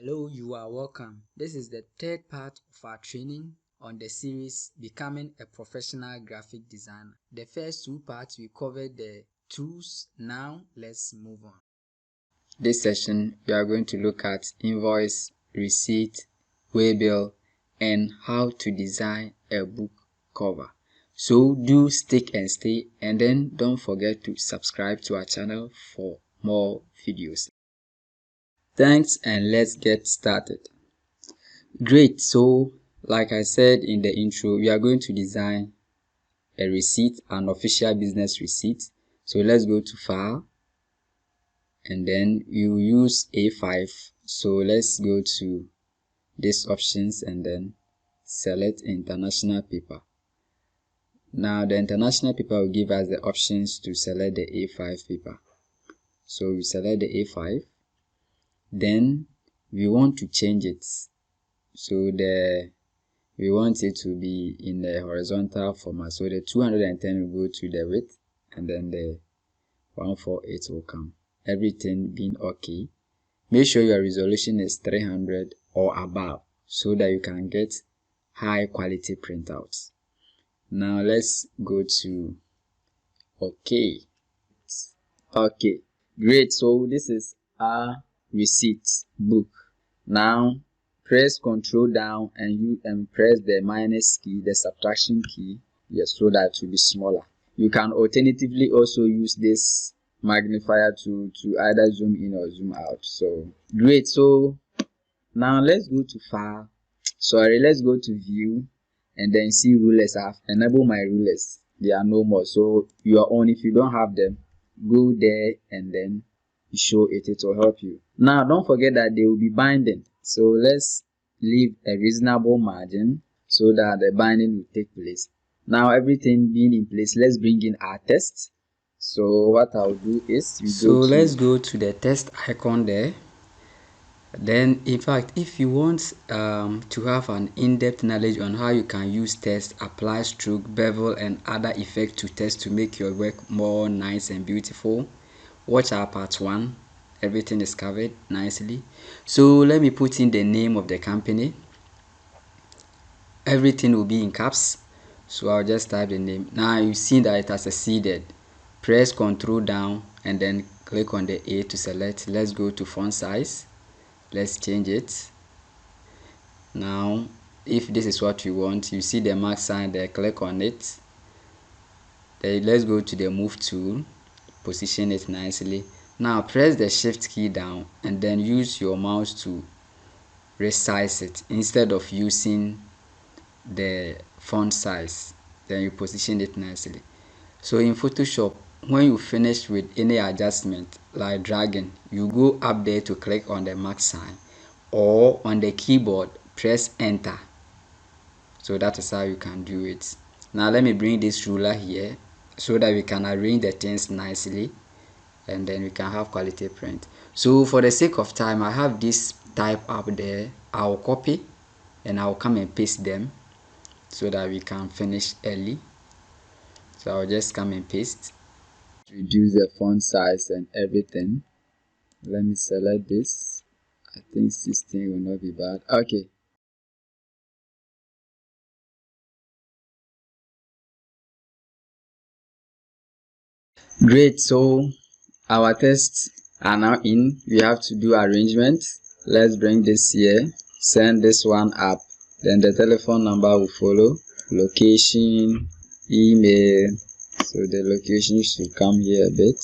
Hello, you are welcome. This is the third part of our training on the series Becoming a Professional Graphic Designer. The first two parts we covered the tools. Now let's move on. This session we are going to look at invoice, receipt, waybill, and how to design a book cover. So do stick and stay, and then don't forget to subscribe to our channel for more videos. Thanks, and let's get started. Great. So like I said in the intro, we are going to design a receipt, an official business receipt. So let's go to file, and then you use A5. So let's go to these options and then select international paper. Now the international paper will give us the options to select the A5 paper. So we select the A5, then we want to change it. So we want it to be in the horizontal format. So the 210 will go to the width, and then the 148 will come. Everything being okay. Make sure your resolution is 300 or above so that you can get high quality printouts. Now let's go to OK. Okay, great. So this is our receipt book. Now press Ctrl down and press the minus key, the subtraction key, yes, so that it will be smaller. You can alternatively also use this magnifier to either zoom in or zoom out. So great. So now let's go to file. Let's go to view and then see rulers. I have enabled my rulers. They are no more. So you are on. If you don't have them, go there and then show it. It will help you. Now don't forget that they will be binding. So let's leave a reasonable margin so that the binding will take place. Now everything being in place, let's bring in our test. So what I'll do is let's go to the test icon there. Then in fact, if you want to have an in-depth knowledge on how you can use text, apply stroke, bevel and other effects to text to make your work more nice and beautiful, watch our part 1. Everything is covered nicely. So let me put in the name of the company. Everything will be in caps, so I'll just type the name. Now you see that it has succeeded. Press Ctrl down and then click on the A to select. Let's go to font size. Let's change it. Now if this is what you want, you see the mark sign there, click on it. Then let's go to the move tool, position it nicely. Now press the shift key down and then use your mouse to resize it instead of using the font size. Then you position it nicely. So in Photoshop, when you finish with any adjustment like dragging, you go up there to click on the mark sign, or on the keyboard press enter. So that is how you can do it. Now let me bring this ruler here so that we can arrange the things nicely and then we can have quality print. So for the sake of time, I have this type up there. I'll copy and I'll come and paste them so that we can finish early. So I'll just come and paste. Reduce the font size and everything. Let me select this. I think 16 will not be bad. Okay. Great. So our tests are now in. We have to do arrangement. Let's bring this here. Send this one up. Then the telephone number will follow. Location, email. So the location should come here a bit.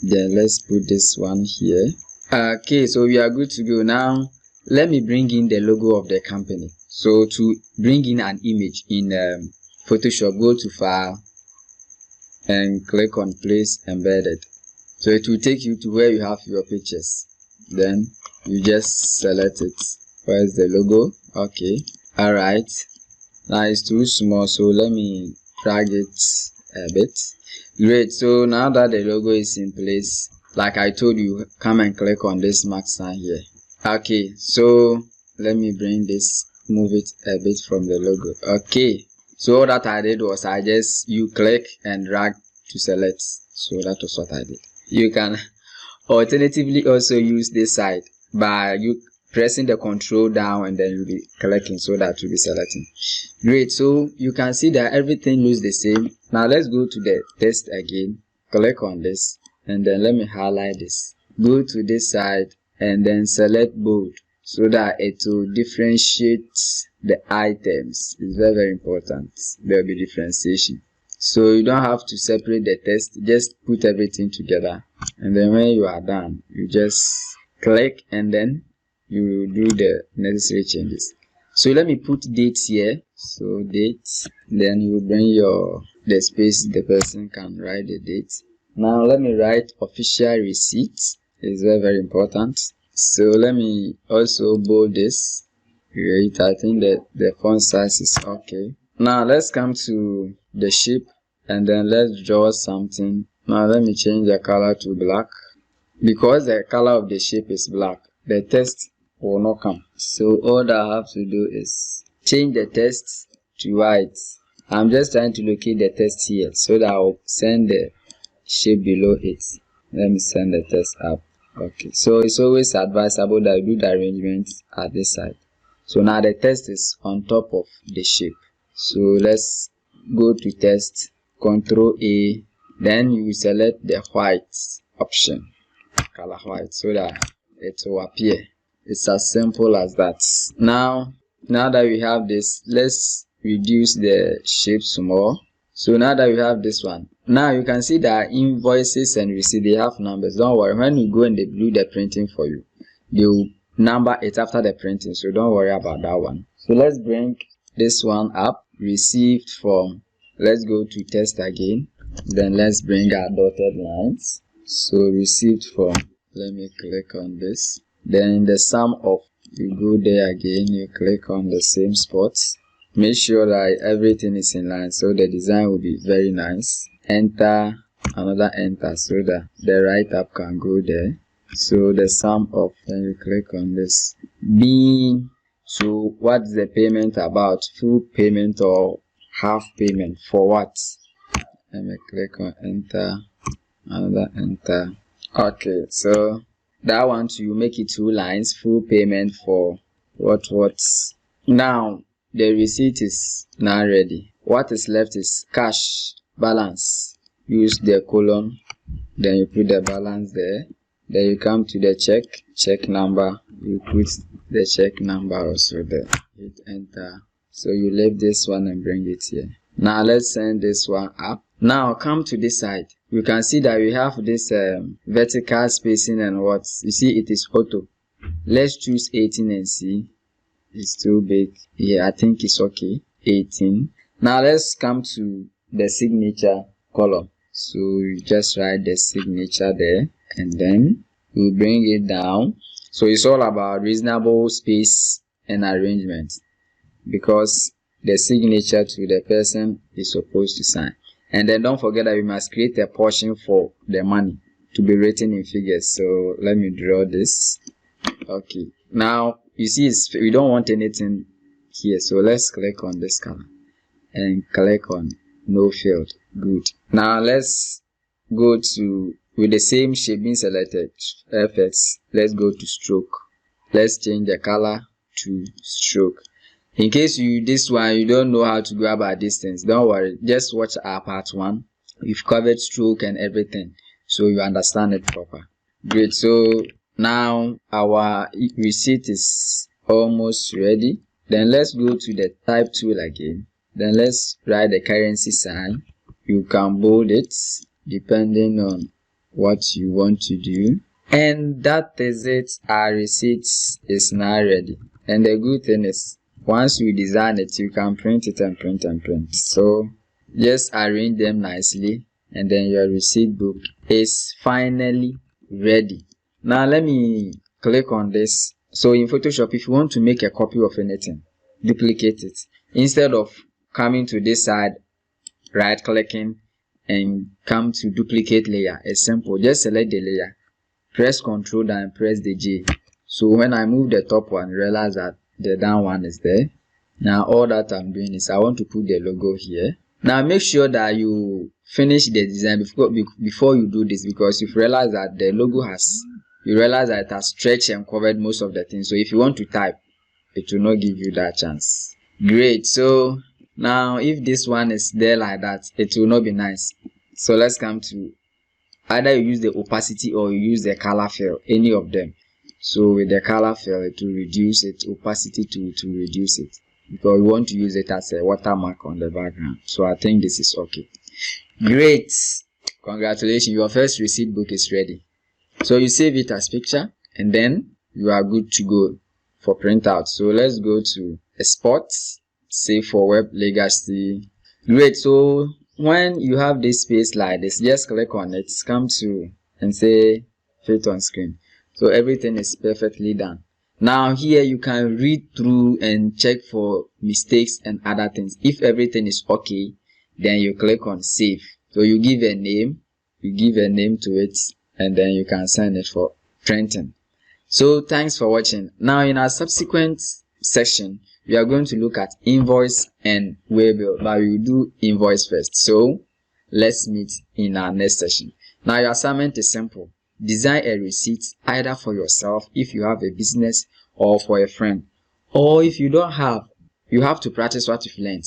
Then let's put this one here. Okay, so we are good to go. Now let me bring in the logo of the company. So to bring in an image in Photoshop, go to file and click on place embedded. So it will take you to where you have your pictures. Then you just select it. Where's the logo? Okay. Alright. Now it's too small, so let me drag it a bit. Great. So now that the logo is in place, like I told you, come and click on this mark sign here. Okay, so let me bring this, move it a bit from the logo. Okay, so all that I did was you click and drag to select. So that was what I did. You can alternatively also use this side by you pressing the control down, and then you'll be clicking so that you'll be selecting. Great. So you can see that everything looks the same. Now let's go to the text again. Click on this, and then let me highlight this. Go to this side and then select bold so that it will differentiate the items. It's very, very important. There will be differentiation. So you don't have to separate the text, just put everything together, and then when you are done, you just click and then you do the necessary changes. So let me put dates here. So date, then you bring the space the person can write the date. Now let me write official receipt. It's very, very important. So let me also bold this. Great. I think that the font size is okay. Now let's come to the shape and then let's draw something. Now let me change the color to black. Because the color of the shape is black, the text will not come. So all that I have to do is change the text to white. I'm just trying to locate the text here so that I'll send the shape below it. Let me send the text up. Okay, so it's always advisable that you do the arrangement at this side. So now the text is on top of the shape. So let's go to text, Ctrl A, then you select the white option, color white, so that it will appear. It's as simple as that. Now that we have this, let's reduce the shape small. So now that we have this one, now you can see that invoices and receipt, they have numbers. Don't worry, when you go and they do the printing for you, they will number it after the printing, so don't worry about that one. So let's bring this one up, received from, let's go to test again, then let's bring our dotted lines. So received from, let me click on this, then the sum of, you go there again, you click on the same spots, make sure that everything is in line so the design will be very nice. Enter, another enter so that the write up can go there. So the sum of, then you click on this, being, so what's the payment about, full payment or half payment, for what? Let me click on enter, another enter. Okay, so that one you make it 2 lines, full payment for what. Now the receipt is now ready. What is left is cash balance. Use the colon, then you put the balance there. Then you come to the check number, you put the check number also there. Hit enter. So you leave this one and bring it here. Now let's send this one up. Now come to this side. You can see that we have this vertical spacing and what. You see it is auto. Let's choose 18 and see. It's too big. Yeah, I think it's okay. 18. Now let's come to the signature column. So you just write the signature there and then you bring it down. So it's all about reasonable space and arrangement because the signature to the person is supposed to sign. And then don't forget that we must create a portion for the money to be written in figures. So let me draw this. Okay. Now you see we don't want anything here. So let's click on this color and click on no field. Good. Now let's go to, with the same shape being selected, effects, let's go to stroke. Let's change the color to stroke. In case this one you don't know how to go about distance, don't worry, just watch our part 1. We've covered stroke and everything, so you understand it proper. Great. So now our receipt is almost ready. Then let's go to the type tool again. Then let's write the currency sign. You can bold it depending on what you want to do. And that is it. Our receipt is now ready. And the good thing is, once you design it, you can print it and print and print. So just arrange them nicely and then your receipt book is finally ready. Now let me click on this. So in Photoshop, if you want to make a copy of anything, duplicate it. Instead of coming to this side, right clicking and come to duplicate layer, it's simple. Just select the layer, press Ctrl down and press the J. So when I move the top one, realize that the down one is there. Now all that I'm doing is I want to put the logo here. Now make sure that you finish the design before you do this, because you've realized that the logo has you realize that it has stretched and covered most of the things. So if you want to type, it will not give you that chance. Great. So now if this one is there like that, it will not be nice. So let's come to either you use the opacity or you use the color fill, any of them. So with the color fill, it will reduce it, opacity to reduce it, because we want to use it as a watermark on the background. So I think this is okay. Great. Congratulations, your first receipt book is ready. So you save it as picture and then you are good to go for printout. So let's go to export, save for web legacy. Great. So when you have this space like this, just click on it, come to and say fit on screen. So everything is perfectly done. Now here you can read through and check for mistakes and other things. If everything is okay, then you click on save. So you give a name to it, and then you can send it for printing. So thanks for watching. Now in our subsequent section, we are going to look at invoice and waybill, but we will do invoice first. So let's meet in our next session. Now your assignment is simple. Design a receipt either for yourself if you have a business or for a friend. Or if you don't have, you have to practice what you've learned.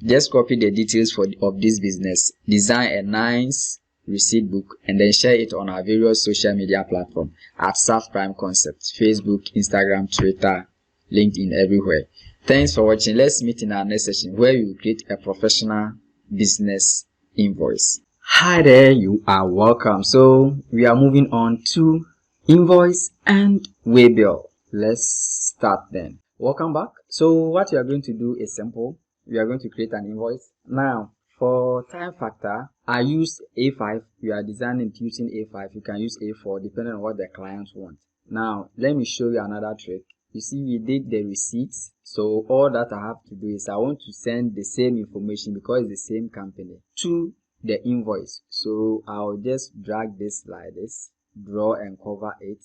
Just copy the details of this business, design a nice receipt book, and then share it on our various social media platforms at SAF Prime Concept, Facebook, Instagram, Twitter, LinkedIn, everywhere. Thanks for watching. Let's meet in our next session where we will create a professional business invoice. Hi there, you are welcome. So we are moving on to invoice and waybill. Let's start then. Welcome back. So what we are going to do is simple. We are going to create an invoice. Now for time factor, I use A5. We are designing using A5. You can use A4 depending on what the client wants. Now let me show you another trick. You see, we did the receipts. So all that I have to do is I want to send the same information because it's the same company to the invoice. So I'll just drag this like this, draw and cover it,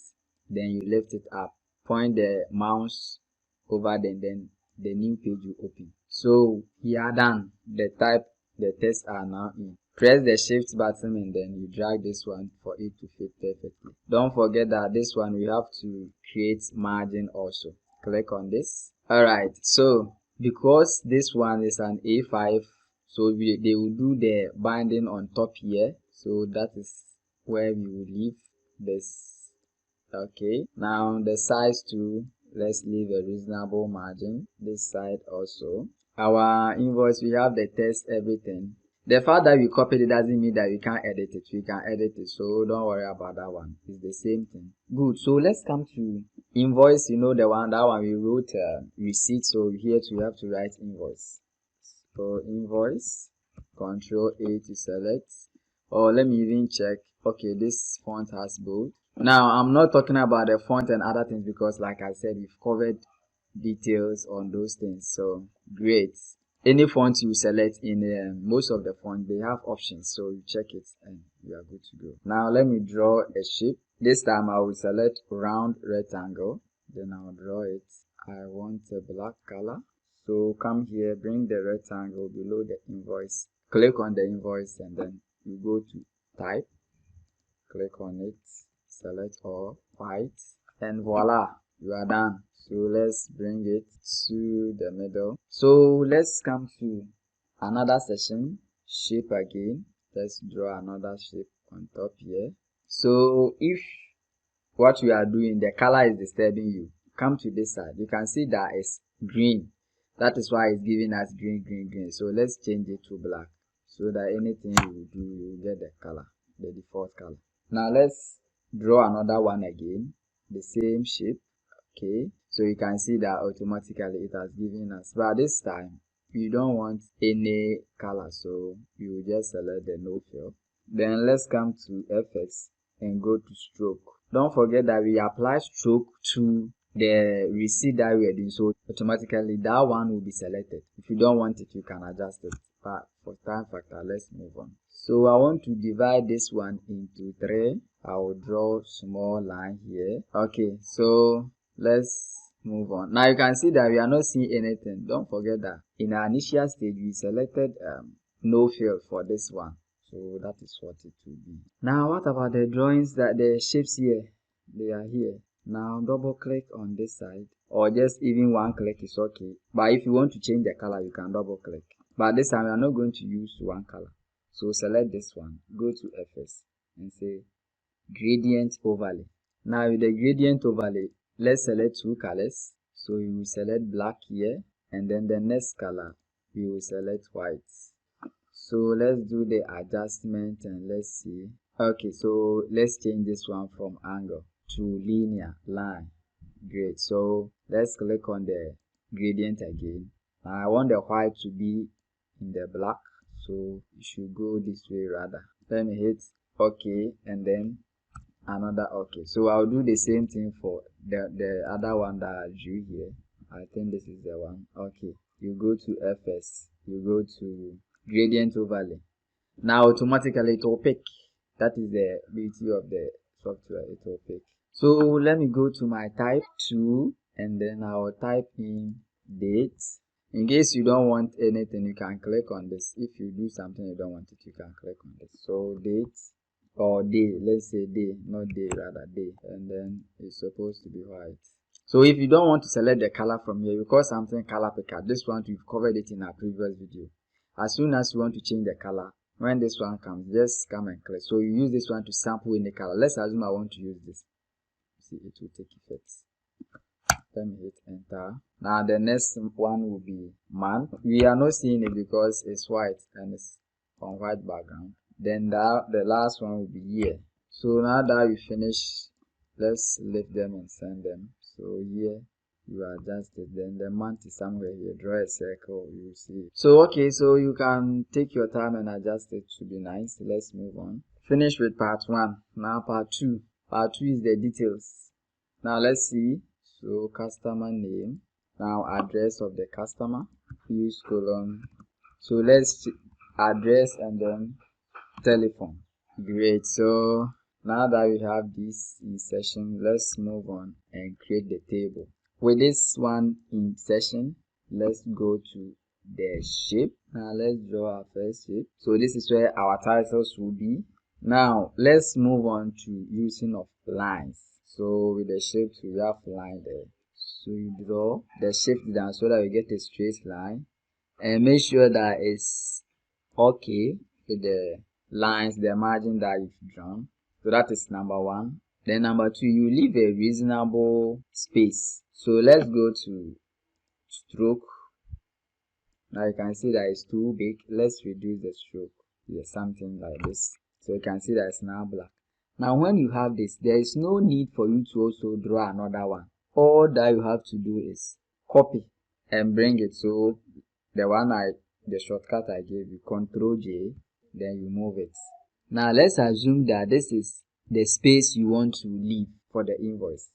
then you lift it up, point the mouse over then the new page will open. So we are done. The text are now in. Press the shift button and then you drag this one for it to fit perfectly. Don't forget that this one we have to create margin also. Click on this. Alright, so because this one is an A5, so they will do the binding on top here. So that is where we will leave this. Okay, now the size too, let's leave a reasonable margin. This side also. Our invoice, we have the text, everything. The fact that we copied it doesn't mean that we can't edit it. We can edit it, so don't worry about that one. It's the same thing. Good. So let's come to invoice. You know that one we wrote receipt. So here we have to write invoice. So invoice, Control A to select. Or let me even check. Okay, this font has bold. Now I'm not talking about the font and other things because, like I said, we've covered details on those things. So great. Any font you select in most of the fonts, they have options, so you check it and you are good to go. Now let me draw a shape. This time I will select round rectangle, then I'll draw it. I want a black color, so come here, bring the rectangle below the invoice, click on the invoice and then you go to type, click on it, select all, white, and voila, you are done. So let's bring it to the middle. So let's come to another section, shape again. Let's draw another shape on top here. So if what we are doing, the color is disturbing you, come to this side. You can see that it's green. That is why it's giving us green, green, green. So let's change it to black so that anything you do, you get the color, the default color. Now let's draw another one again, the same shape. Okay, so you can see that automatically it has given us, but this time you don't want any color, so you will just select the no fill. Then let's come to effects and go to stroke. Don't forget that we apply stroke to the receipt that we are doing, so automatically that one will be selected. If you don't want it, you can adjust it, but for time factor, let's move on. So I want to divide this one into 3. I will draw small line here. Okay, so let's move on. Now you can see that we are not seeing anything. Don't forget that in our initial stage we selected no fill for this one, so that is what it will be. Now what about the drawings, that the shapes here? They are here. Now double click on this side, or just even one click is okay. But if you want to change the color, you can double click. But this time we are not going to use one color. So select this one, go to FS and say gradient overlay. Now with the gradient overlay, let's select two colors. So you will select black here, and then the next color we will select white. So let's do the adjustment and let's see. Okay, so let's change this one from angle to linear line. Great. So let's click on the gradient again. Now I want the white to be in the black, so you should go this way rather. Let me hit OK and then another OK. So I'll do the same thing for the other one that I drew here. I think this is the one. Okay, you go to FS, you go to gradient overlay. Now automatically it will pick. That is the beauty of the software, it will pick. So let me go to my type 2 and then I will type in date. In case you don't want anything, you can click on this. If you do something you don't want it, you can click on this. So date or day, let's say day, not day, rather day, and then it's supposed to be white. So if you don't want to select the color from here, because something color picker, this one we've covered it in our previous video. As soon as you want to change the color, when this one comes, just come and click. So you use this one to sample any color. Let's assume I want to use this. See, it will take effect. Let me hit enter. Now the next one will be month. We are not seeing it because it's white and it's on white background. Then the last one will be year. So now that we finish, let's lift them and send them. So here you adjust it. Then the month is somewhere here. Draw a circle, you will see it. So okay, so you can take your time and adjust it to be nice. Let's move on. Finish with part 1. Now part 2. Part 2 is the details. Now let's see. So customer name. Now address of the customer. Use colon. So let's address and then telephone. Great. So now that we have this insertion, let's move on and create the table. With this one insertion, let's go to the shape. Now let's draw our first shape. So this is where our titles will be. Now let's move on to using of lines. So with the shapes we have line there. So you draw the shape down so that we get a straight line, and make sure that it's okay with the lines, the margin that you've drawn. So that is number 1. Then number 2, you leave a reasonable space. So let's go to stroke. Now you can see that it's too big. Let's reduce the stroke. Yes, something like this. So you can see that it's now black. Now when you have this, there is no need for you to also draw another one. All that you have to do is copy and bring it. So the shortcut I gave you, Ctrl J, then you move it. Now let's assume that this is the space you want to leave for the invoice.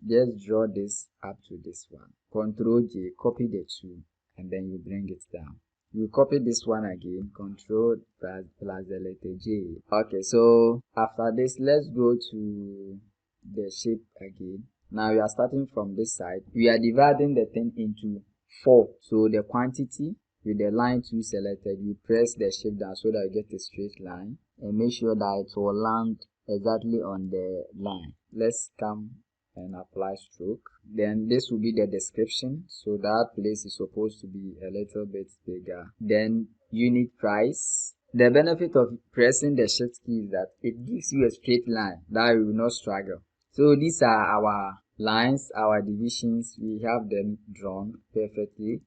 Just draw this up to this one. Ctrl J, copy the 2, and then you bring it down. You copy this one again, Ctrl plus the letter J. Okay, so after this, let's go to the shape again. Now we are starting from this side. We are dividing the thing into 4. So the quantity with the line 2 selected, you press the shape down so that you get a straight line, and make sure that it will land exactly on the line. Let's come and apply stroke. Then this will be the description, so that place is supposed to be a little bit bigger. Then unit price. The benefit of pressing the shift key is that it gives you a straight line that you will not struggle. So these are our lines, our divisions. We have them drawn perfectly.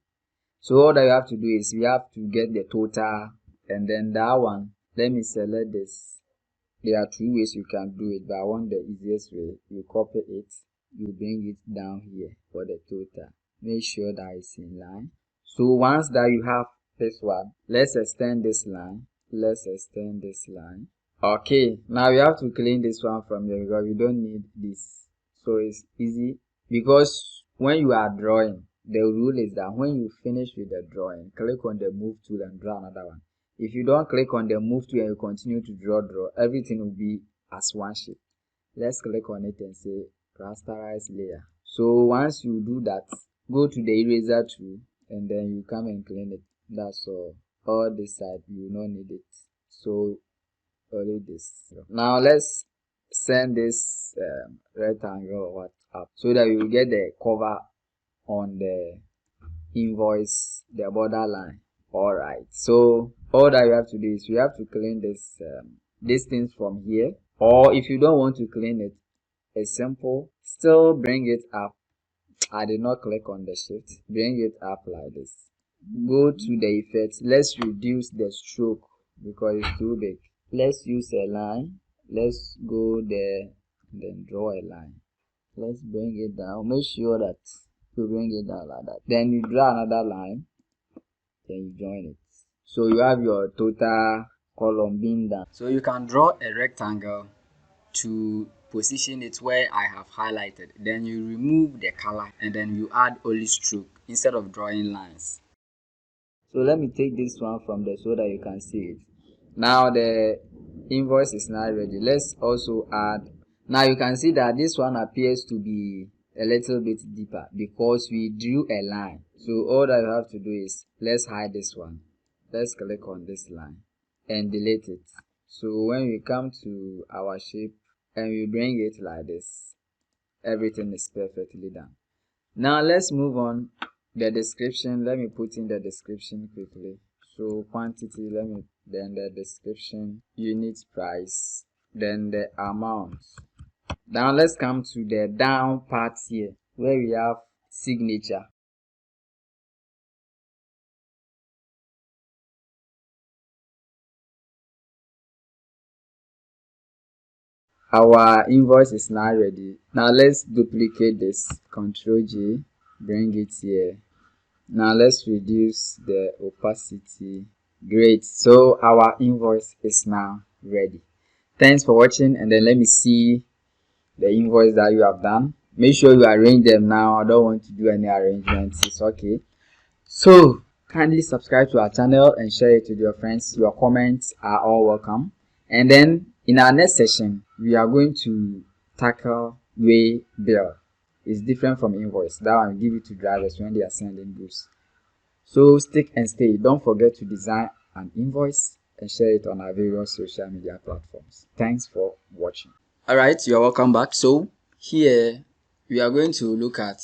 So all that you have to do is we have to get the total, and then that one, let me select this. There are 2 ways you can do it, but I want the easiest way. You copy it, you bring it down here for the total. Make sure that it's in line. So once that you have this one, let's extend this line. Let's extend this line. Okay, now you have to clean this one from here because you don't need this. So it's easy, because when you are drawing, the rule is that when you finish with the drawing, click on the move tool and draw another one. If you don't click on the move tool and you continue to draw, everything will be as one shape. Let's click on it and say rasterize layer. So once you do that, go to the eraser tool and then you come and clean it. That's all this side, you will not need it. So only this. Now let's send this rectangle or what up so that you get the cover on the invoice, the border line. All right, so all that you have to do is you have to clean this things from here, or if you don't want to clean it, it's simple, still bring it up. I did not click on the shift. Bring it up like this. Go to the effects. Let's reduce the stroke because it's too big. Let's use a line. Let's go there and then draw a line. Let's bring it down. Make sure that you bring it down like that. Then you draw another line. Then you join it. So you have your total column being done. So you can draw a rectangle to position it where I have highlighted. Then you remove the color and then you add only stroke instead of drawing lines. So let me take this one from there so that you can see it. Now the invoice is now ready. Let's also add. Now you can see that this one appears to be a little bit deeper because we drew a line. So all that you have to do is let's hide this one. Let's click on this line and delete it. So when we come to our shape and we bring it like this, everything is perfectly done. Now let's move on. The description, let me put in the description quickly. So quantity, then the description, unit price, then the amount. Now let's come to the down part here where we have signature. Our invoice is now ready. Now let's duplicate this. Ctrl J, bring it here. Now let's reduce the opacity. Great. So our invoice is now ready. Thanks for watching, and then let me see the invoice that you have done. Make sure you arrange them now. I don't want to do any arrangements. It's okay. So kindly subscribe to our channel and share it with your friends. Your comments are all welcome. And then in our next session, we are going to tackle waybill. It's different from invoice. That one will give it to drivers when they are sending goods. So stick and stay. Don't forget to design an invoice and share it on our various social media platforms. Thanks for watching. Alright, you are welcome back. So here we are going to look at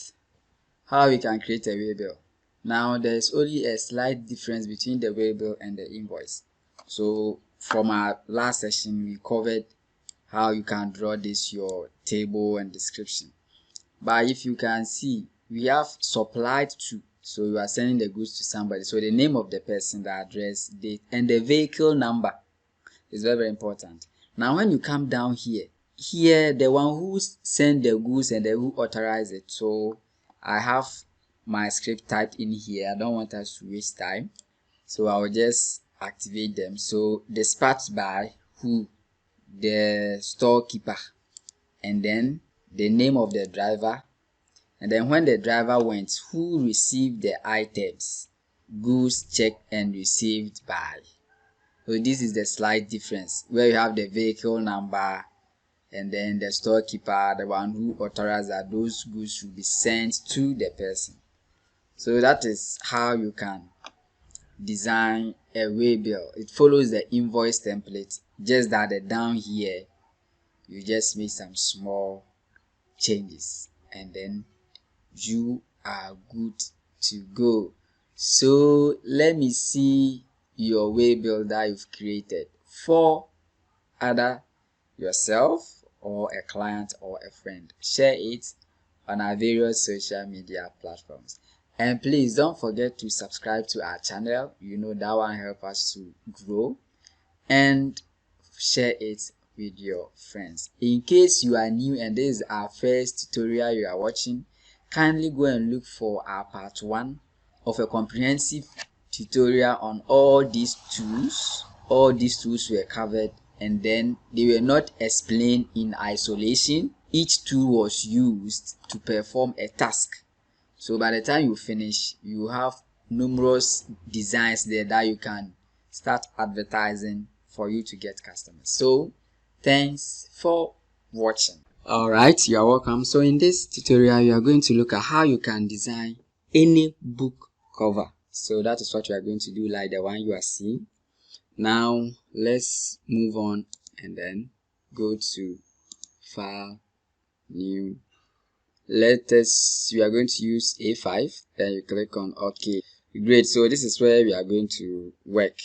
how we can create a waybill. Now there's only a slight difference between the waybill and the invoice. So from our last session we covered how you can draw this, your table and description. But if you can see, we have supplied to. So you are sending the goods to somebody. So the name of the person, the address, date, and the vehicle number is very, very important. Now when you come down here, the one who sent the goods and the who authorized it. So I have my script typed in here. I don't want us to waste time. So I will just activate them. So dispatched by who? The storekeeper. And then the name of the driver. And then when the driver went, who received the items? Goods checked and received by. So this is the slight difference where you have the vehicle number and then the storekeeper, the one who authorized that those goods should be sent to the person. So that is how you can design a waybill. It follows the invoice template, just that down here you just make some small changes and then you are good to go. So let me see your waybill that you've created for either yourself or a client or a friend. Share it on our various social media platforms. And please don't forget to subscribe to our channel. You know that one helps us to grow. And share it with your friends. In case you are new and this is our first tutorial you are watching, kindly go and look for our part 1 of a comprehensive tutorial on all these tools. All these tools were covered and then they were not explained in isolation. Each tool was used to perform a task. So by the time you finish, you have numerous designs there that you can start advertising for you to get customers. So thanks for watching. Alright, you are welcome. So in this tutorial you are going to look at how you can design any book cover. So that is what you are going to do, like the one you are seeing. Now let's move on and then go to File, New. Let us, we are going to use A5, then you click on OK. Great, so this is where we are going to work.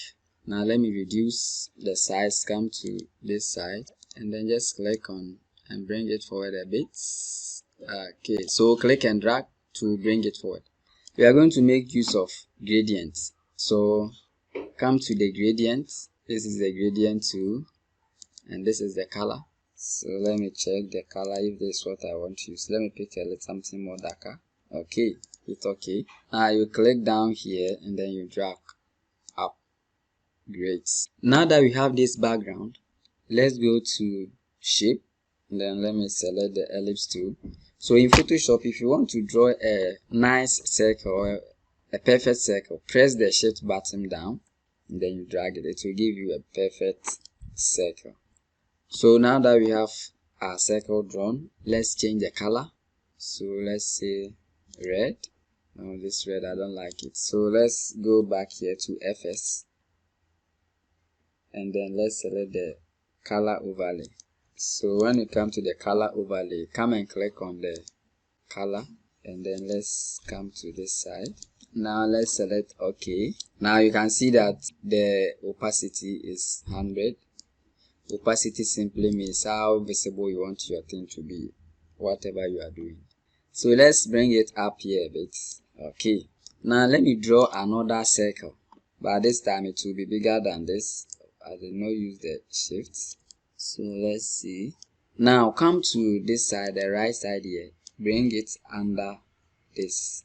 Now let me reduce the size, come to this side, and then just click on and bring it forward a bit. Okay, so click and drag to bring it forward. We are going to make use of gradients. So come to the gradient. This is the gradient tool, and this is the color. So let me check the color if this is what I want to use. Let me pick a little something more darker. Okay, hit OK. Now you click down here and then you drag up. Great. Now that we have this background, let's go to shape, and then let me select the ellipse tool. So in Photoshop, if you want to draw a nice circle or a perfect circle, press the shift button down and then you drag it. It will give you a perfect circle. So now that we have our circle drawn, let's change the color. So let's say red. No, this red, I don't like it. So let's go back here to FS. And then let's select the color overlay. So when you come to the color overlay, come and click on the color, and then let's come to this side. Now let's select OK. Now you can see that the opacity is 100. Opacity simply means how visible you want your thing to be, whatever you are doing. So let's bring it up here a bit. Okay. Now let me draw another circle, but this time it will be bigger than this. I did not use the shift. So let's see. Now come to this side, the right side here. Bring it under this.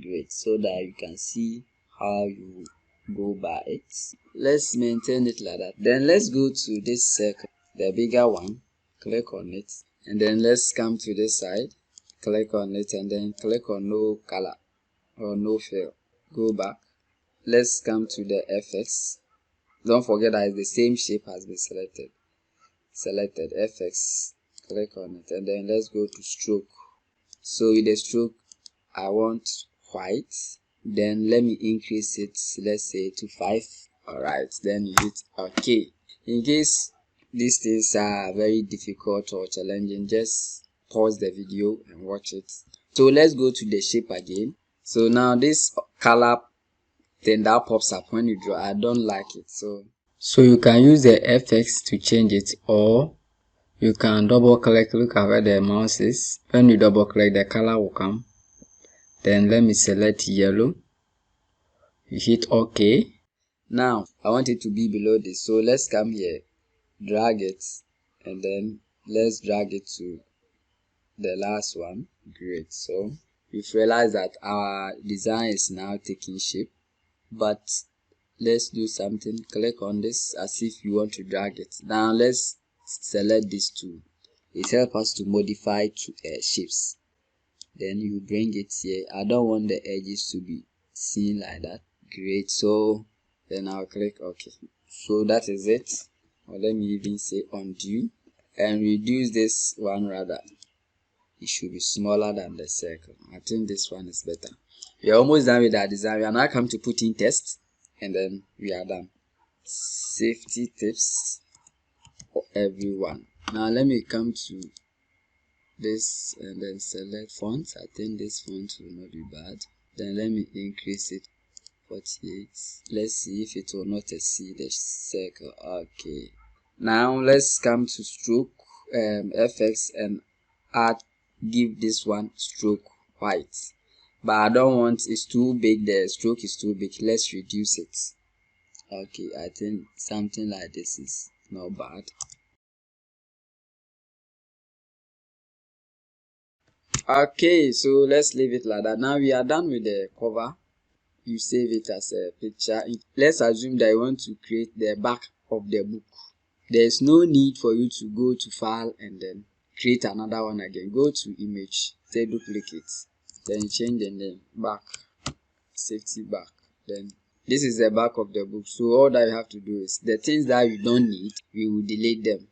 Great, so that you can see how you go by it. Let's maintain it like that. Then let's go to this circle, the bigger one. Click on it, and then let's come to this side. Click on it, and then click on no color or no fill. Go back. Let's come to the FX. Don't forget that the same shape has been selected. Selected FX, click on it, and then let's go to stroke. So with the stroke, I want white. Then let me increase it, let's say to 5. Alright, then you hit OK. In case these things are very difficult or challenging, just pause the video and watch it. So let's go to the shape again. So now this color thing that pops up when you draw, I don't like it. So you can use the FX to change it, or you can double click. Look at where the mouse is. When you double click, the color will come. Then let me select yellow. You hit OK. Now I want it to be below this, so let's come here, drag it, and then let's drag it to the last one. Great. So we've realized that our design is now taking shape, but let's do something. Click on this as if you want to drag it. Now let's select this tool. It helps us to modify shapes. Then you bring it here. I don't want the edges to be seen like that. Great. So then I'll click OK. So that is it. Or let me even say undo and reduce this one rather. It should be smaller than the circle. I think this one is better. We are almost done with our design. We are now come to put in text, and then we are done. Safety tips for everyone. Now let me come to this and then select fonts. I think this font will not be bad. Then let me increase it 48. Let's see if it will not exceed the circle. Okay. Now let's come to stroke FX and give this one stroke white. But I don't want, it's too big, the stroke is too big. Let's reduce it. Okay, I think something like this is not bad. Okay, so let's leave it like that. Now we are done with the cover. You save it as a picture. Let's assume that you want to create the back of the book. There's no need for you to go to file and then create another one again. Go to image, say duplicate, then change the name, back, safety back. Then this is the back of the book. So all that you have to do is the things that you don't need, we will delete them.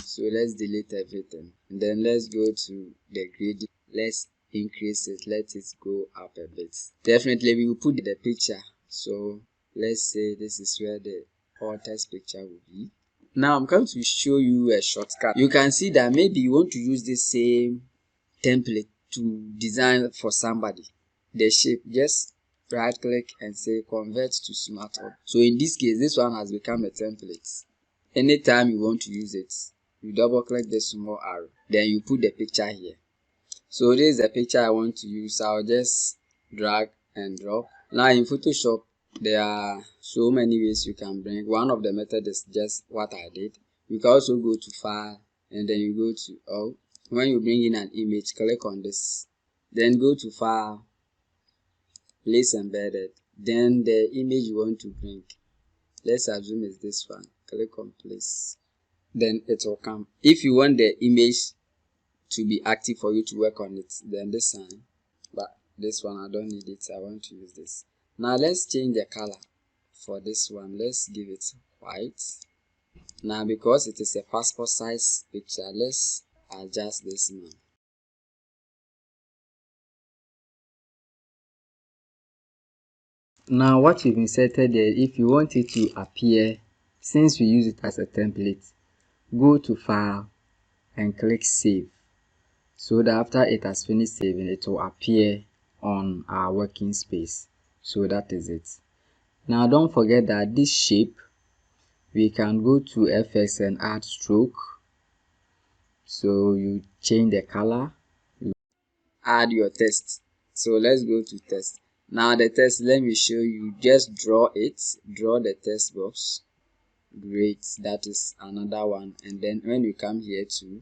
So let's delete everything, and then let's go to the gradient. Let's increase it, let it go up a bit. Definitely we will put the picture. So let's say this is where the author's picture will be. Now I'm going to show you a shortcut. You can see that maybe you want to use this same template to design for somebody. The shape, just right click and say convert to smart hub. So in this case, this one has become a template. Anytime you want to use it, you double click the small arrow, then you put the picture here. So this is the picture I want to use. I'll just drag and drop. Now in Photoshop, there are so many ways you can bring. One of the methods is just what I did. You can also go to file and then you go to when you bring in an image, click on this, then go to file, place embedded, then the image you want to bring. Let's assume it's this one. Click on place, then it will come. If you want the image to be active for you to work on it, then this sign, but this one I don't need it, I want to use this. Now let's change the color for this one. Let's give it white. Now because it is a passport size picture, let's adjust this now. Now what you've inserted there, if you want it to appear, since we use it as a template, go to file and click save, so that after it has finished saving, it will appear on our working space. So that is it. Now don't forget that this shape, we can go to FX and add stroke. So you change the color, you add your text. So let's go to text. Now the text, let me show you. Just draw it, draw the text box. Great, that is another one. And then when you come here to,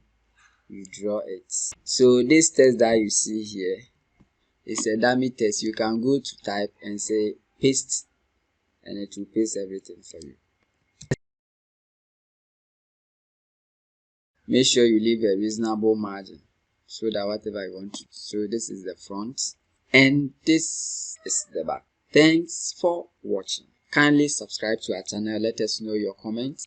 you draw it. So this text that you see here is a dummy text. You can go to type and say paste, and it will paste everything for you. Make sure you leave a reasonable margin so that whatever you want to. So this is the front and this is the back. Thanks for watching. Kindly subscribe to our channel. Let us know your comments.